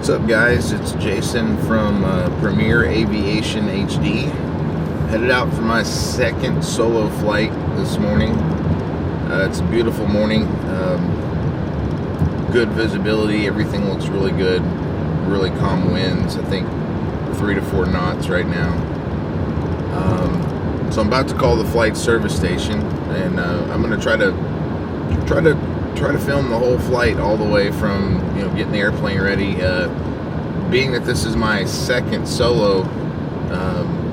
What's up, guys? It's Jason from Premier Aviation HD. Headed out for my second solo flight this morning. It's a beautiful morning. Good visibility. Everything looks really good. Really calm winds. I think 3 to 4 knots right now. So I'm about to call the flight service station, and I'm going to try to film the whole flight all the way from getting the airplane ready. Being that this is my second solo,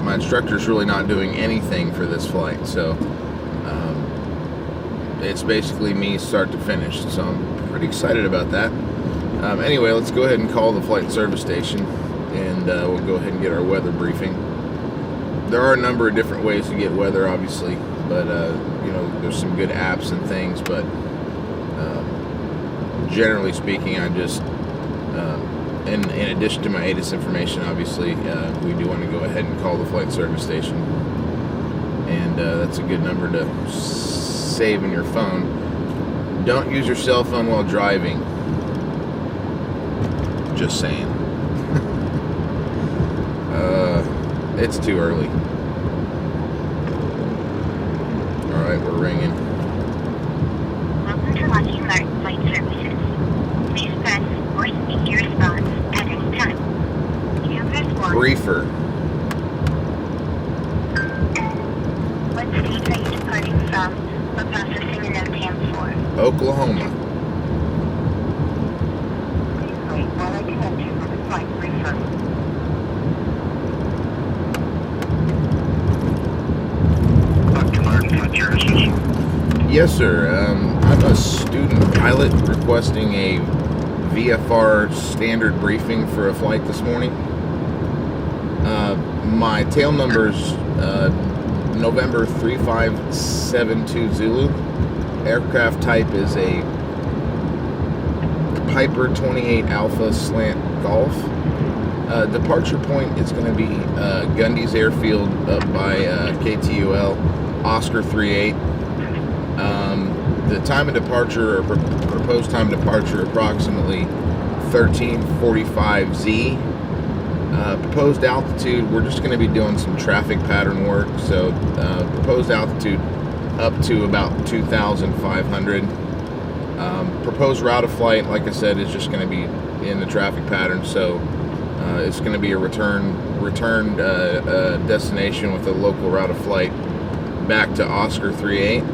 my instructor's really not doing anything for this flight, so it's basically me start to finish. So I'm pretty excited about that. Anyway, let's go ahead and call the flight service station, and we'll go ahead and get our weather briefing. There are a number of different ways to get weather, obviously, but there's some good apps and things, but generally speaking, I just in addition to my ATIS information, obviously, we do want to go ahead and call the flight service station, and that's a good number to save in your phone. Don't use your cell phone while driving. Just saying. It's too early. Alright, we're ringing. Welcome to Lockheed Martin Flight Services. Please press or speak your response at any time. You can press 1. Briefer. What state are you departing from or processing an MTAM for? Oklahoma. Please wait while I connect you with the flight briefer. Yes, sir. I'm a student pilot requesting a VFR standard briefing for a flight this morning. My tail number's November 3572 Zulu. Aircraft type is a Piper 28 Alpha Slant Golf. Departure point is going to be Gundy's Airfield up by KTUL, Oscar 38. The time of departure, or proposed time of departure, approximately 13:45 Z. Proposed altitude, we're just going to be doing some traffic pattern work, so proposed altitude up to about 2,500. Proposed route of flight, like I said, is just going to be in the traffic pattern, so it's going to be a return destination with a local route of flight back to Oscar 38,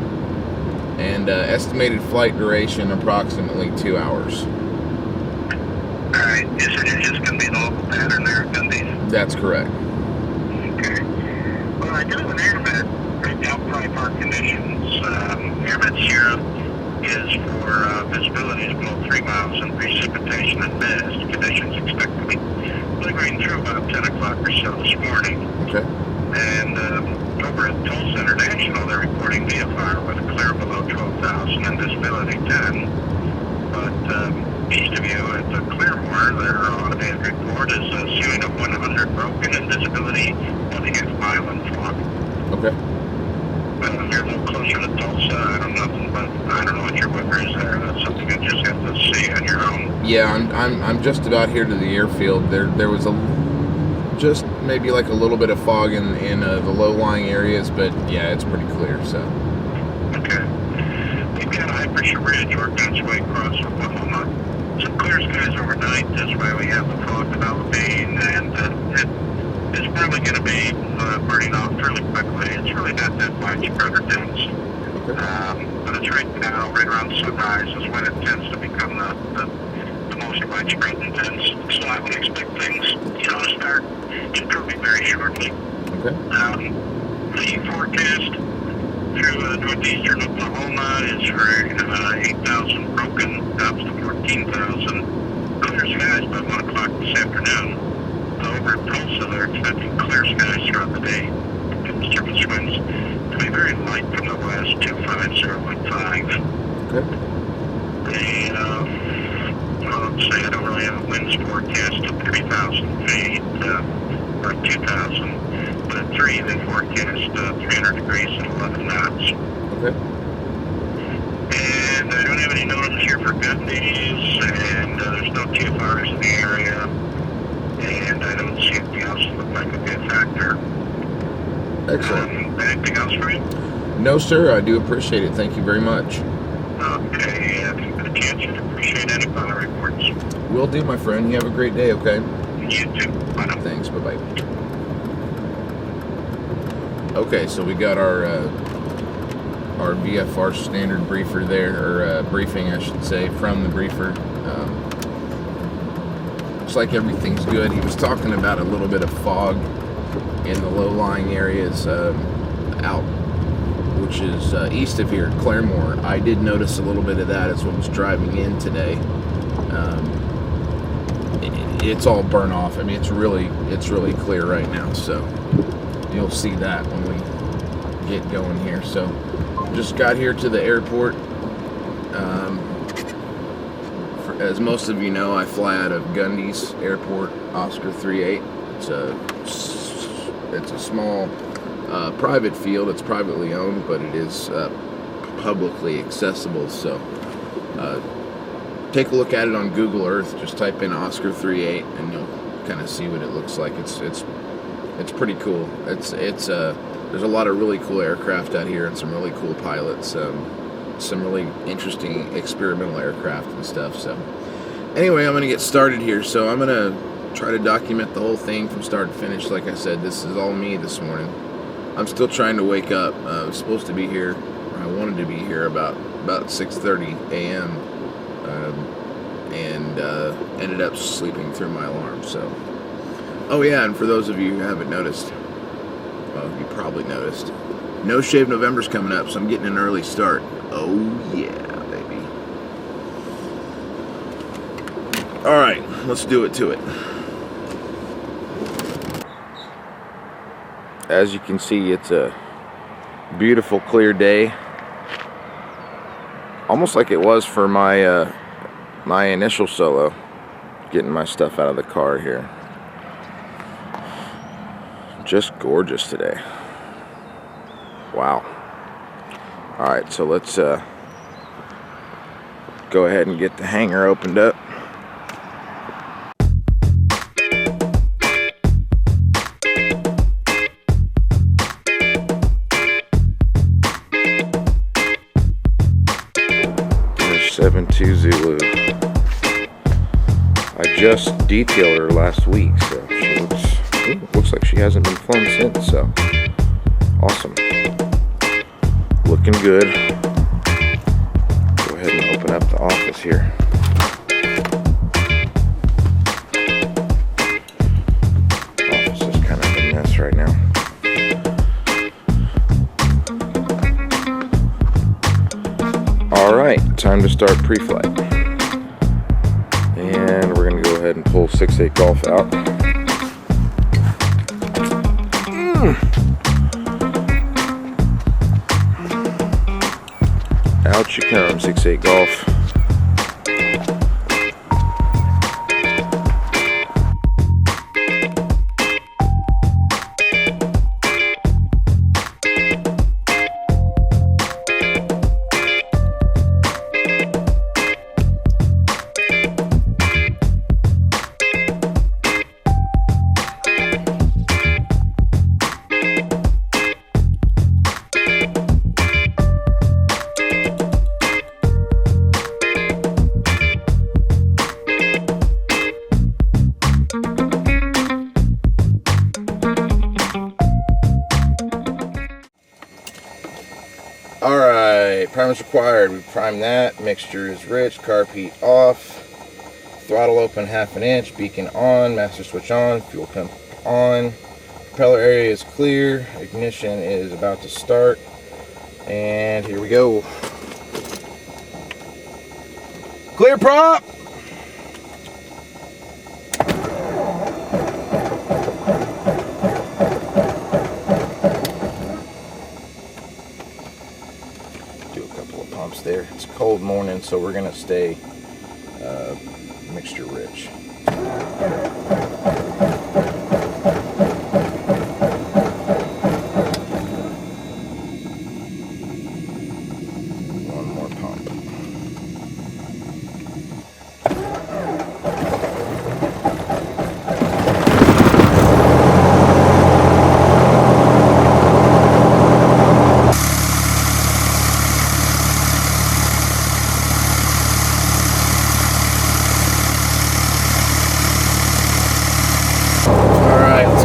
and estimated flight duration approximately 2 hours. Alright, is it just going to be the local pattern there at Gundy's? That's correct. Okay. Well, I do have an AirMed right now, probably park conditions. AirMed Sierra is for visibility below 3 miles and precipitation at best. Conditions expect to be lingering through about 10 o'clock or so this morning. Okay. And over at Tulsa International, they're reporting VFR with a clear below 12,000 and visibility 10. But east of you at the Clearmore, their automated report is a ceiling of 100 broken and visibility 1.5 mile in fog. Okay. You're a little closer to Tulsa. I don't know nothing, but I don't know what your weather is there. That's something you just have to see on your own. Yeah, I'm just about here to the airfield. There was just maybe like a little bit of fog in the low-lying areas, but yeah, it's pretty clear. So. Okay. We've got a high-pressure ridge working its way across Oklahoma. Some clear skies overnight. That's why we have the fog developing, and it's probably going to be burning off fairly quickly. It's really not that widespread or dense. Okay. But it's right now, right around sunrise, is when it tends to become the most widespread and dense. So I would expect things, to start improving very shortly. Okay. The forecast through northeastern Oklahoma is for 8,000 broken, drops to 14,000. Clear skies by 1 o'clock this afternoon. Over at Tulsa, they're expecting clear skies throughout the day. Disturbance winds to be very light from the west, 25015. Okay. Let's say I don't really have a winds forecast at 3,000 feet, or 2,000, but at 3 they forecast 300 degrees and 11 knots. Okay. And I don't have any notice here for Gundy's, and there's no TFRs in the area, and I don't see anything else that look like a good factor. Excellent. Anything else for you? No, sir. I do appreciate it. Thank you very much. Okay, if you get a chance, you'd appreciate any file reports. Will do, my friend. You have a great day, okay? You too. Bye now. Thanks. Bye-bye. Okay, so we got our VFR standard briefer there, or briefing, I should say, from the briefer. Looks like everything's good. He was talking about a little bit of fog in the low-lying areas out, which is east of here, Claremore. I did notice a little bit of that as I was driving in today. It's all burnt off. I mean, it's really clear right now, so you'll see that when we get going here. So just got here to the airport. As most of you know, I fly out of Gundy's Airport, Oscar 38. It's a small private field. It's privately owned, but it is publicly accessible. So take a look at it on Google Earth. Just type in Oscar 38, and you'll kind of see what it looks like. It's pretty cool. There's a lot of really cool aircraft out here and some really cool pilots. Some really interesting experimental aircraft and stuff. So anyway, I'm going to get started here. So I'm going to try to document the whole thing from start to finish. Like I said, this is all me this morning. I'm still trying to wake up. I was supposed to be here, or I wanted to be here about 6:30 a.m. And ended up sleeping through my alarm. So, oh yeah, and for those of you who haven't noticed, well, you probably noticed, No Shave November's coming up, so I'm getting an early start. Oh yeah, baby. All right, let's do it to it. As you can see, it's a beautiful, clear day. Almost like it was for my my initial solo. Getting my stuff out of the car here. Just gorgeous today. Wow. Alright, so let's go ahead and get the hangar opened up. There's 72 Zulu. I just detailed her last week, so she looks like she hasn't been flown since, so awesome. Looking good. Go ahead and open up the office here. Office is kind of a mess right now. Alright, time to start pre-flight. And we're going to go ahead and pull 6-8 Golf out. Out you come, 6-8 Golf. Alright, primers required. We prime that. Mixture is rich. Carb heat off. Throttle open 1/2 inch. Beacon on. Master switch on. Fuel pump on. Propeller area is clear. Ignition is about to start. And here we go. Clear prop! There. It's a cold morning, so we're gonna stay mixture rich. One more pump.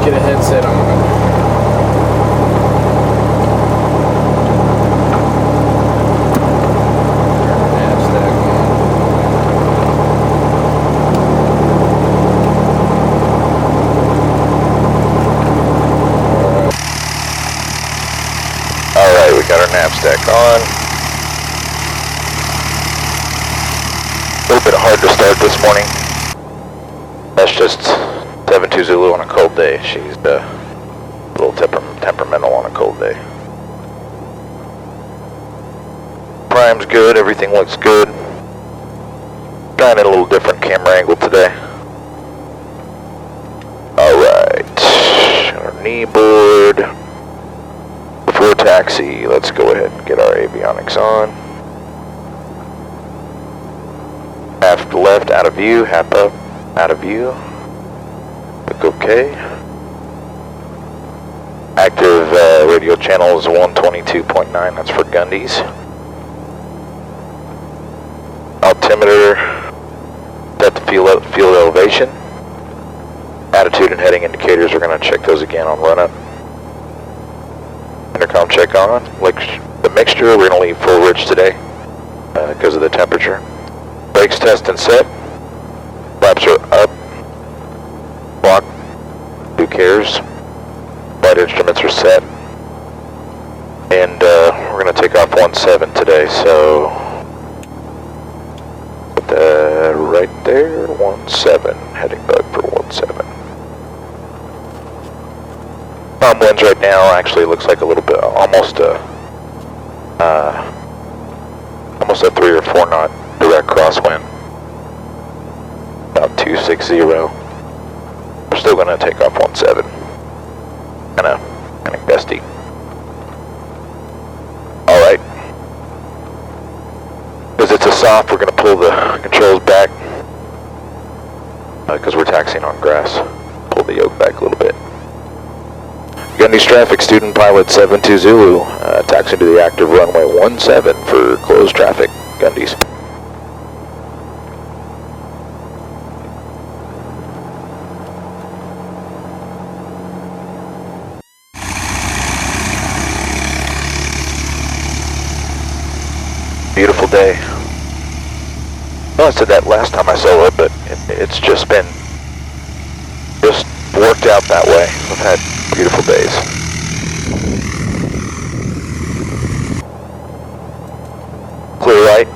get a headset on. Got our nav stack on. A little bit hard to start this morning. That's just 72 Zulu on a cold day. She's a little temperamental on a cold day. Prime's good, everything looks good. Trying a little different camera angle today. Alright, our knee board. Before taxi, let's go ahead and get our avionics on. Half to left, out of view, half up, out of view. Look okay. Active radio channel is 122.9, that's for Gundies. Altimeter, set to field elevation. Attitude and heading indicators, we're going to check those again on run up. Intercom check on. Like the mixture, we're going to leave full rich today because of the temperature. Brakes test and set. Flaps are up. Block. Who cares? Flight instruments are set. And we're going to take off 17 today, so put that right there. 17. Heading bug for 17. Winds right now actually looks like a little bit, almost a 3 or 4 knot direct crosswind. About 260. We're still going to take off 17. Kind of gusty. All right. Because it's a soft, we're going to pull the controls back because we're taxiing on grass. Pull the yoke back a little bit. Gundy's traffic, student pilot 72 Zulu, taxiing to the active runway 17 for closed traffic, Gundy's. Beautiful day. Well, I said that last time I saw it, but it's just been worked out that way. We've had beautiful days. Clear right,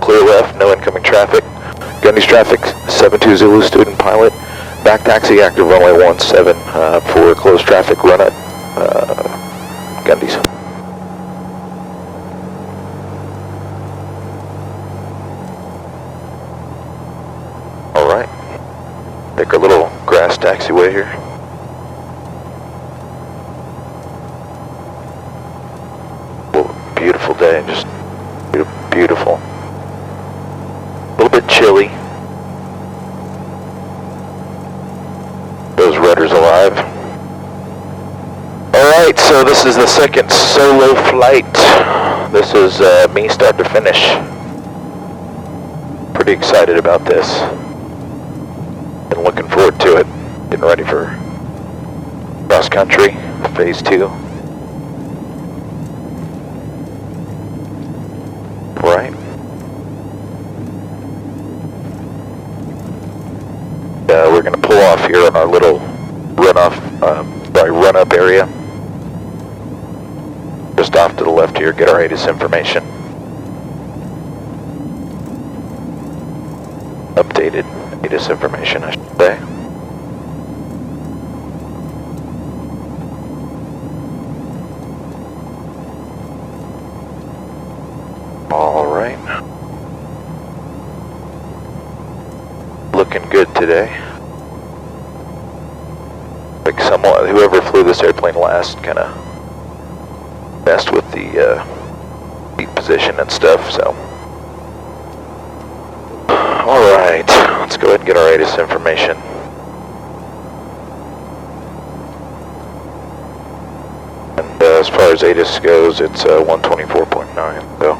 clear left, no incoming traffic. Gundy's traffic, 72 Zulu student pilot. Back taxi, active runway 17 for closed traffic run at Gundy's. Alright, take our little grass taxiway here. Beautiful day, just beautiful. A little bit chilly. Those rudders alive. Alright, so this is the second solo flight. This is me start to finish. Pretty excited about this. Been looking forward to it. Getting ready for cross country, phase 2. Right. We're going to pull off here on our little run up area. Just off to the left here, get our ATIS information. Updated ATIS information, I should say. Alright. Looking good today. Like whoever flew this airplane last kind of messed with the seat position and stuff, so. Alright, let's go ahead and get our ATIS information. And as far as ATIS goes, it's 124.9, so.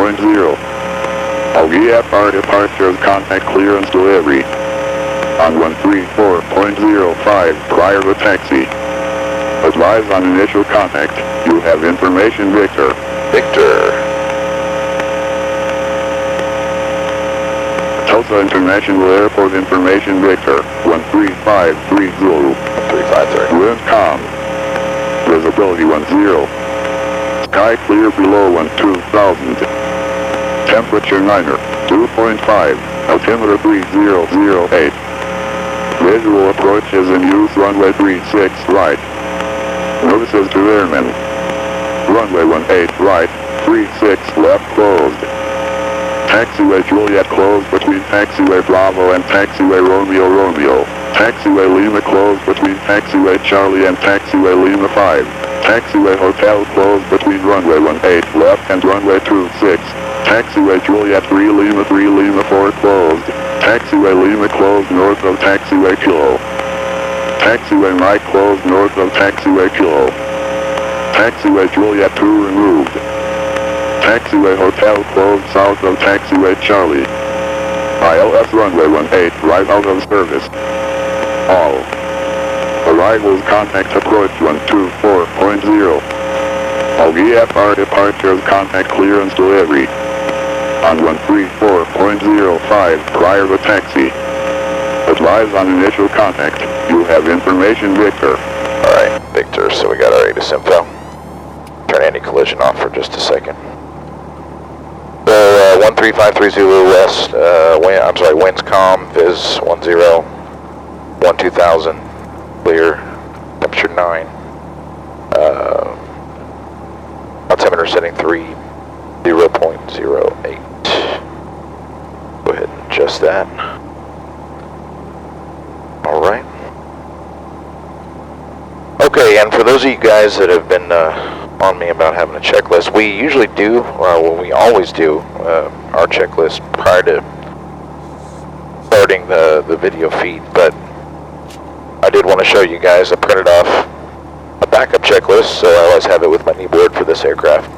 All VFR departures contact clearance delivery. On 134.05 prior to taxi. Advise on initial contact. You have information Victor. Victor. Tulsa International Airport information Victor. 13530. 353. Wind calm. Visibility 10. Sky clear below 12,000. Temperature 9er, 2.5. Altimeter 3008. Visual approach is in use. Runway 36 right. Notices to airmen. Runway 18 right, 36 left closed. Taxiway Juliet closed between Taxiway Bravo and Taxiway Romeo Romeo. Taxiway Lima closed between Taxiway Charlie and Taxiway Lima 5. Taxiway Hotel closed between runway 18 left and runway 26. Taxiway Juliet 3 Lima 4 closed. Taxiway Lima closed north of Taxiway Kilo. Taxiway Mike closed north of Taxiway Kilo. Taxiway Juliet 2 removed. Taxiway Hotel closed south of Taxiway Charlie. ILS runway 18 right out of service. All arrivals contact approach 124.0. All VFR departures contact clearance delivery. On 134.05 prior to taxi. Advise on initial contact. You have information Victor. Alright, Victor, so we got our ATIS info. Turn anti-collision off for just a second. So, 1353 Zulu West, winds calm, Viz 10, 12,000, clear, temperature 9. Altimeter setting 30.08. Go ahead and adjust that. Alright. Okay, and for those of you guys that have been on me about having a checklist, we usually do, well, we always do our checklist prior to starting the video feed, but I did want to show you guys. I printed off a backup checklist, so I always have it with my knee board for this aircraft.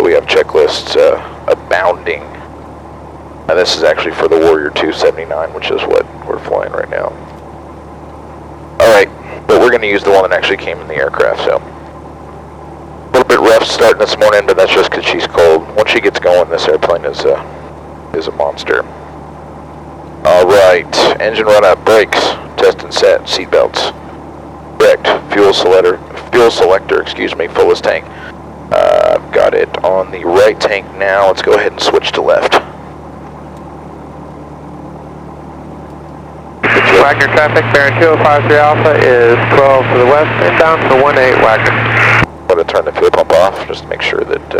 We have checklists abounding, and this is actually for the Warrior 279, which is what we're flying right now. Alright, but we're going to use the one that actually came in the aircraft, so. A little bit rough starting this morning, but that's just because she's cold. Once she gets going, this airplane is a monster. Alright, engine run up, brakes, test and set, seatbelts. Correct, fuel selector, fullest tank. I've got it on the right tank now. Let's go ahead and switch to left. Wagner traffic, bearing 2053 Alpha is 12 to the west, inbound to 18 Wagner. I'm going to turn the fuel pump off just to make sure that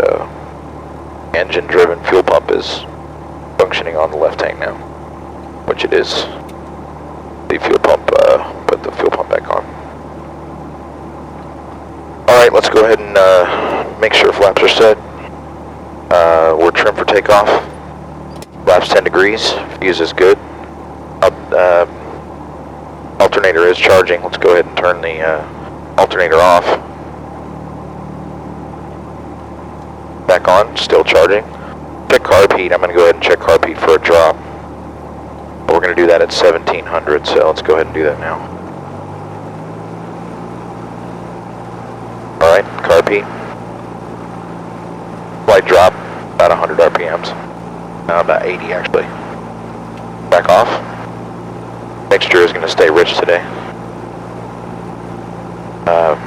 engine-driven fuel pump is functioning on the left tank now, which it is. The fuel pump, put the fuel pump back on. Alright, let's go ahead and make sure flaps are set. We're trimmed for takeoff. Flaps 10 degrees, fuse is good. Alternator is charging. Let's go ahead and turn the alternator off. Back on, still charging. Check carb heat. I'm going to go ahead and check carb heat for a drop. We're going to do that at 1700, so let's go ahead and do that now. Alright, carb heat. Slight drop, about 100 RPMs. Now about 80 actually. Back off. Mixture is going to stay rich today.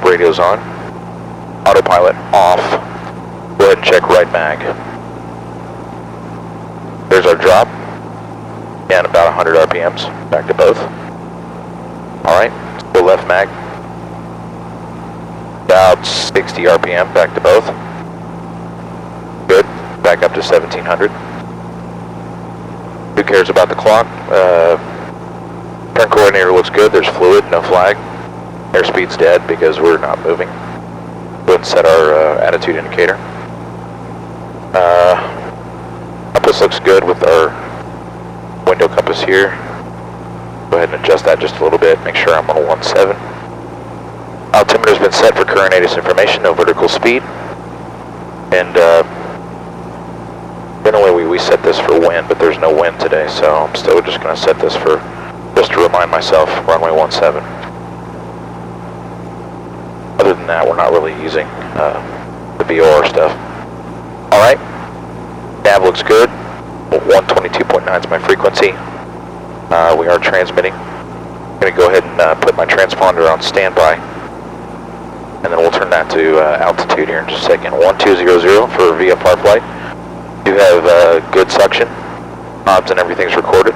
Radio's on. Autopilot off. Go ahead and check right mag. There's our drop. And about 100 RPMs. Back to both. Alright, still left mag. About 60 RPM, back to both. Good. Back up to 1700. Who cares about the clock? Turn coordinator looks good. There's fluid, no flag. Airspeed's dead because we're not moving. Go ahead and set our attitude indicator. Compass looks good with our window compass here. Go ahead and adjust that just a little bit. Make sure I'm on a 17. Altimeter's been set for current ATIS information, no vertical speed. And set this for wind, but there's no wind today, so I'm still just going to set this for, just to remind myself, runway 17. Other than that, we're not really using the VOR stuff. Alright, nav looks good. 122.9 is my frequency. We are transmitting. I'm going to go ahead and put my transponder on standby. And then we'll turn that to altitude here in just a second. 1200 for VFR flight. Do have good suction. Knobs and everything's recorded.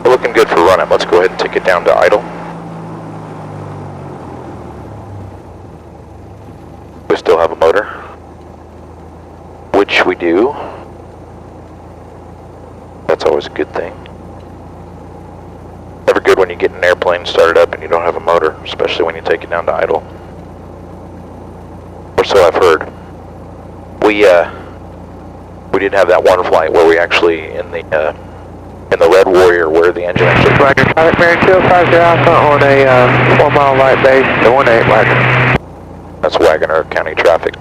We're looking good for running. Let's go ahead and take it down to idle. We still have a motor, which we do. That's always a good thing. Never good when you get an airplane started up and you don't have a motor, especially when you take it down to idle. Or so I've heard. We did have that one flight where we actually in the Red Warrior where the engine actually. Roger, Pilot Baron 250 Alpha on a 4 mile light base, the 18 Wagner. That's Wagoner County traffic.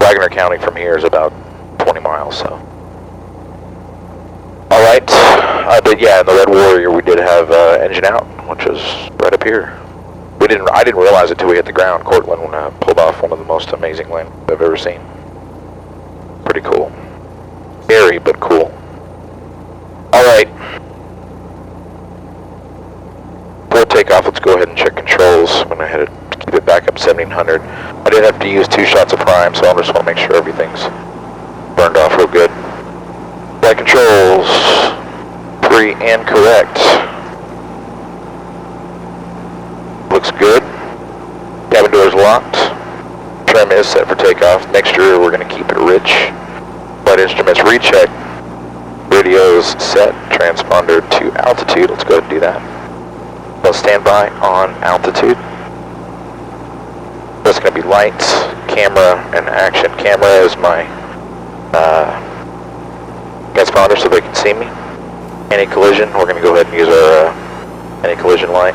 Wagoner County from here is about 20 miles, so. Alright, but yeah, in the Red Warrior we did have engine out, which is right up here. I didn't realize it till we hit the ground. Cortland pulled off one of the most amazing landings I've ever seen. Pretty cool. Scary, but cool. Alright. Before takeoff, let's go ahead and check controls. I'm going to keep it back up 1700. I did have to use 2 shots of prime, so I just want to make sure everything's burned off real good. Flight controls, free and correct. Looks good. Cabin doors locked. Trim is set for takeoff. Mixture, we're going to keep it rich. Flight instruments recheck. Radios set. Transponder to altitude. Let's go ahead and do that. We'll stand by on altitude. That's going to be lights, camera, and action. Camera is my transponder so they can see me. Anti-collision, we're going to go ahead and use our anti-collision light.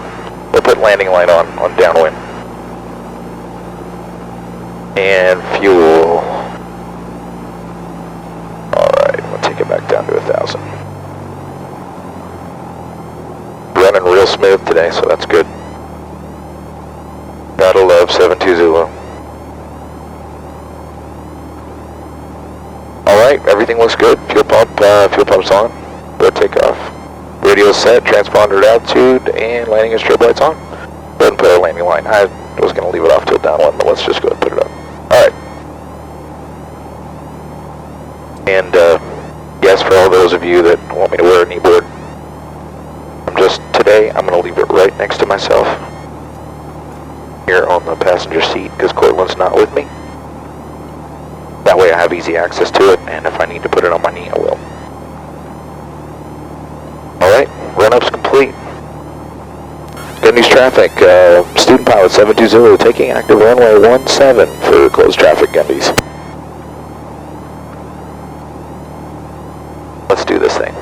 We'll put landing light on downwind. And fuel. Alright, we'll take it back down to 1,000. Running real smooth today, so that's good. Battle of 72 Zulu. Alright, everything looks good. Fuel pump's on. Go takeoff. Radio set, transponder at altitude, and landing and strobe lights on. Go ahead and put our landing line. I was going to leave it off till downwind, but let's just go ahead and put it up. Alright. And, yes, for all those of you that want me to wear a kneeboard, today I'm going to leave it right next to myself. Here on the passenger seat, because Cortland's not with me. That way I have easy access to it, and if I need to put it on my knee, I will. Alright, run-up's complete. Good news traffic, student pilot 720 taking active runway 17 for closed traffic Gundies. Let's do this thing.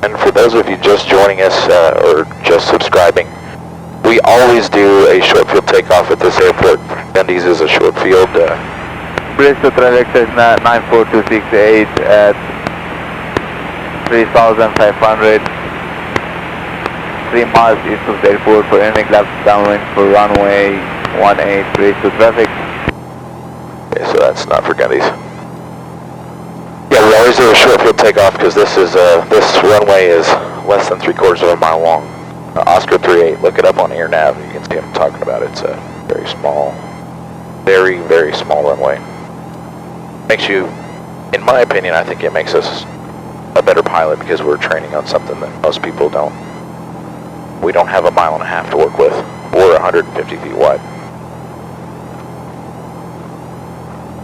And for those of you just joining us or just subscribing, we always do a short field takeoff at this airport. Gundies is a short field. Bristol trajectory is 94268 at 3,500. 3 miles east of the airport for ending laps downwind for runway 18 Bristol traffic. Okay, so that's not for Gundies. Yeah, we always do a short field takeoff because this runway is less than 3/4 of a mile long. Oscar 38, look it up on AirNav. You can see what I'm talking about. It's a very small, very, very small runway. Makes you, in my opinion, I think it makes us a better pilot because we're training on something that most people don't. We don't have 1.5 miles to work with. We're 150 feet wide.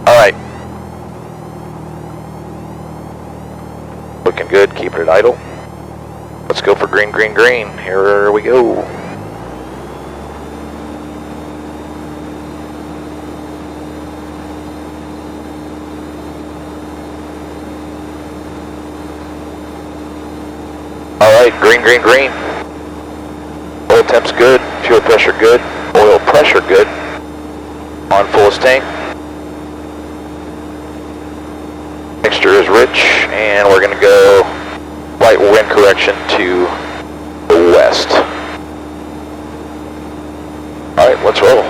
All right. Looking good, keep it idle. Let's go for green, green, green. Here we go. Alright, green, green, green. Oil temp's good, fuel pressure good, oil pressure good. On fullest tank. Mixture is rich, and we're going to go light wind correction to the west. Alright, let's roll.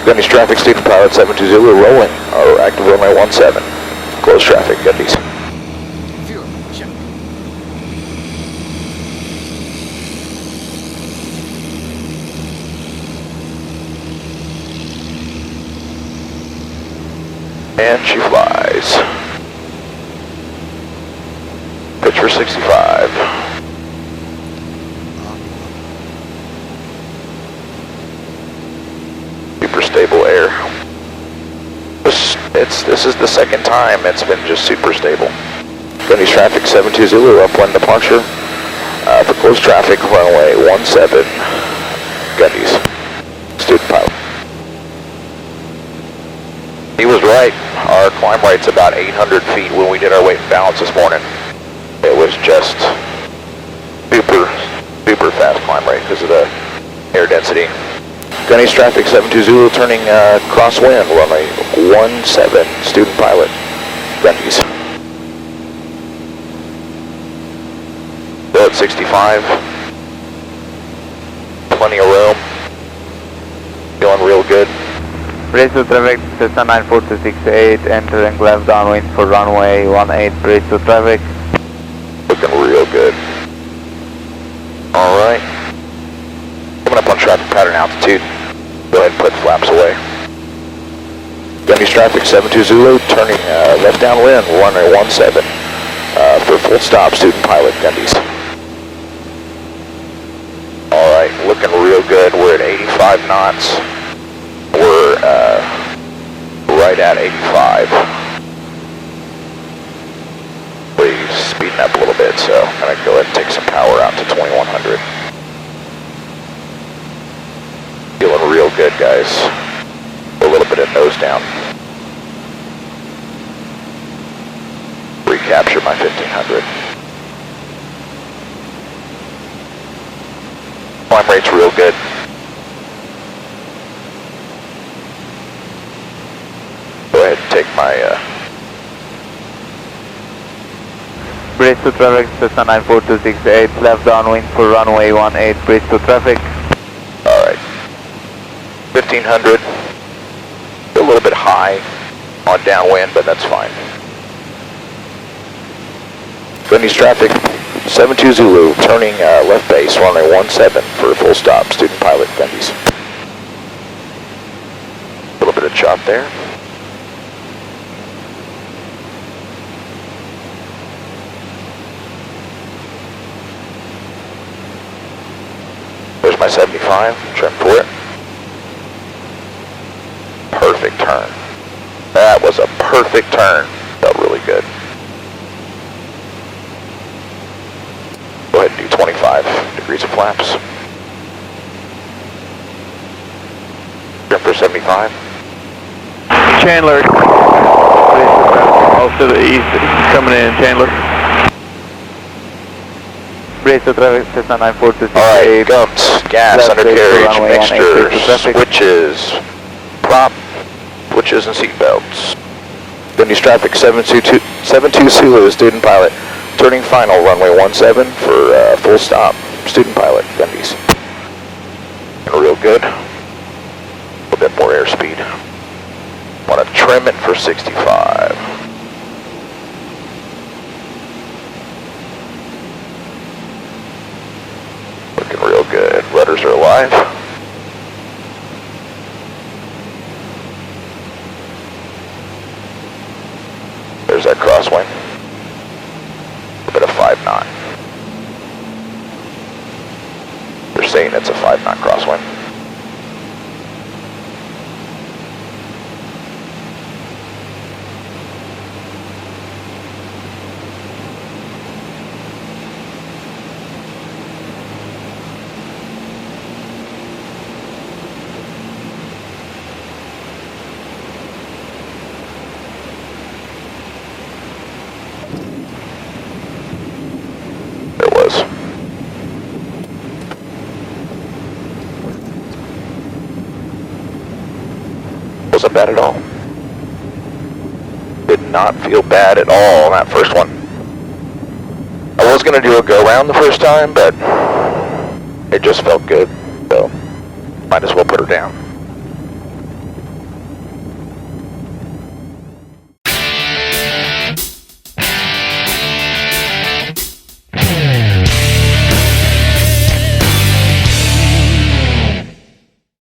Gundy's traffic, student pilot 72 Zulu rolling. Our active runway 17. Close traffic, Gundy's. Fuel, check. And she flies. Pitch for 65. Super stable air. This is the second time it's been just super stable. Gundy's traffic 72 Zulu, upwind departure. For close traffic, runway 17. Gundy's. Student pilot. He was right. Our climb rate's about 800 feet when we did our weight and balance this morning. It was just super fast climb rate because of the air density. Gundy's traffic 72 Zulu turning crosswind, runway 17, student pilot, Gundy's. Go at 65. Plenty of room. Feeling real good. Brace to traffic, Cessna 94268, entering left downwind for runway 18, brace to traffic. Looking real good. Alright. Coming up on traffic pattern altitude. Go ahead and put flaps away. Gundy's traffic 72 Zulu, turning left downwind, runway 17. For full stop, student pilot, Gundy's. Alright, looking real good. We're at 85 knots. We're right at 85. We're speeding up a little bit, so I'm going to go ahead and take some power out to 2100. Feeling real good, guys. A little bit of nose down. Recapture my 1500. Climb rate's real good. Go ahead and take my Brace to traffic, Cessna 94268, left downwind for runway 18, brace to traffic. Alright. 1500. A little bit high on downwind, but that's fine. Gundy's traffic 72 Zulu, turning left base, runway 17 for full stop, student pilot, Gundy's. A little bit of chop there. There's my 75, trim for it. Perfect turn. That was a perfect turn. Felt really good. Go ahead and do 25 degrees of flaps. Trim for 75. Chandler. Off to the east, coming in, Chandler. Brace to traffic, Cessna 94268. Alright, gumps, gas, undercarriage, mixture, switches, prop, switches and seatbelts. Gundy's traffic 72 Zulu, student pilot. Turning final, runway 17 for full stop, student pilot, Gundy's. Real good. A little bit more airspeed. Want to trim it for 65. Looking real good. Rudders are alive. There's that crosswind. A bit of 5 knot. They're saying it's a 5 knot crosswind. wasn't bad at all. Did not feel bad at all on that first one. I was going to do a go round the first time, but it just felt good, so might as well put her down.